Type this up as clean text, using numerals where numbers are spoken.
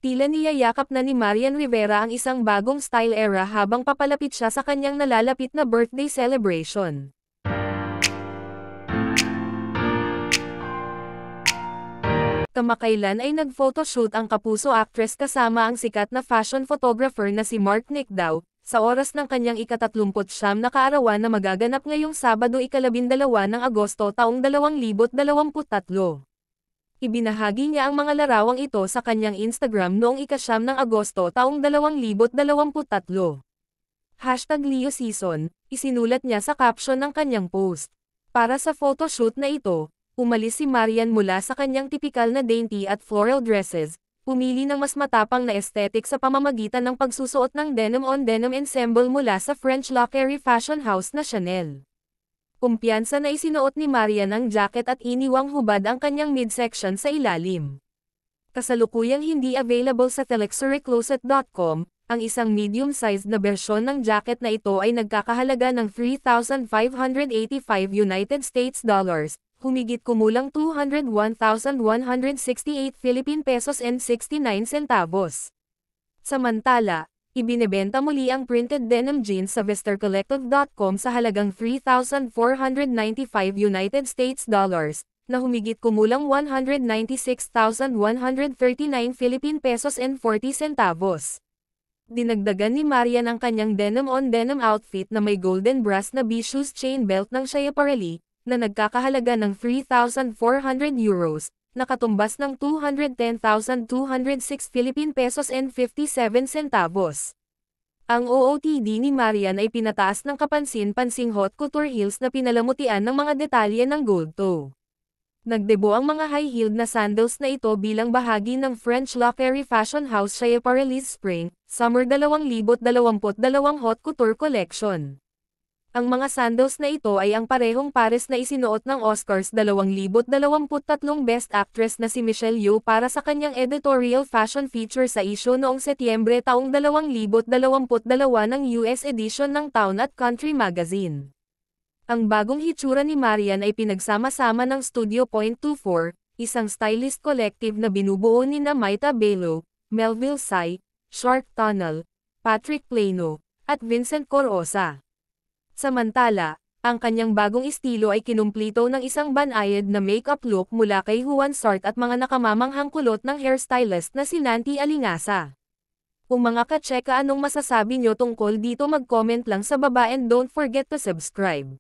Tila niyayakap na ni Marian Rivera ang isang bagong style era habang papalapit siya sa kanyang nalalapit na birthday celebration. Kamakailan ay nag-photoshoot ang kapuso actress kasama ang sikat na fashion photographer na si Mark Nicdao, sa oras ng kanyang ika-39 na kaarawan na magaganap ngayong Sabado ika-12 ng Agosto taong 2023. Ibinahagi niya ang mga larawang ito sa kanyang Instagram noong ika-9 ng Agosto taong 2023. #Leo Season, isinulat niya sa caption ng kanyang post. Para sa photoshoot na ito, umalis si Marian mula sa kanyang tipikal na dainty at floral dresses, pumili ng mas matapang na aesthetic sa pamamagitan ng pagsusuot ng denim-on-denim ensemble mula sa French luxury fashion house na Chanel. Kumpiyansa na isinuot ni Marian ang jacket at iniwang hubad ang kanyang midsection sa ilalim. Kasalukuyang hindi available sa telexurycloset.com, ang isang medium-sized na bersyon ng jacket na ito ay nagkakahalaga ng $3,585 United States dollars, humigit kumulang 201,168 Philippine pesos and 69 centavos. Samantala, ibinebenta muli ang printed denim jeans sa VesterCollective.com sa halagang $3,495 United States dollars, na humigit kumulang 196,139 Philippine pesos and 40 centavos. Dinagdagan ni Marian ang kanyang denim-on-denim outfit na may golden brass na B-shoes chain belt ng Schiaparelli, na nagkakahalaga ng €3,400, nakatumbas ng 210,206 Philippine pesos and 57 centavos. Ang OOTD ni Marian ay pinataas ng kapansin-pansing haute couture heels na pinalamutian ng mga detalye ng gold toe. Nagdebo ang mga high-heeled na sandals na ito bilang bahagi ng French luxury fashion house Schiaparelli's Spring/Summer 2022 haute couture collection. Ang mga sandals na ito ay ang parehong pares na isinuot ng Oscars 2023 Best Actress na si Michelle Yeoh para sa kanyang editorial fashion feature sa issue noong Setyembre taong 2022 ng US edition ng Town & Country magazine. Ang bagong hitsura ni Marian ay pinagsama-sama ng Studio Point 24, isang stylist collective na binubuo nina Maita Bello, Melville Tsai, Shark Tunnel, Patrick Plano, at Vincent Corosa. Samantala, ang kanyang bagong estilo ay kinumplito ng isang banayad na makeup look mula kay Juan Sart at mga nakamamanghang kulot ng hairstylist na si Nanti Alingasa. Kung mga katseka, anong masasabi nyo tungkol dito, mag-comment lang sa baba and don't forget to subscribe.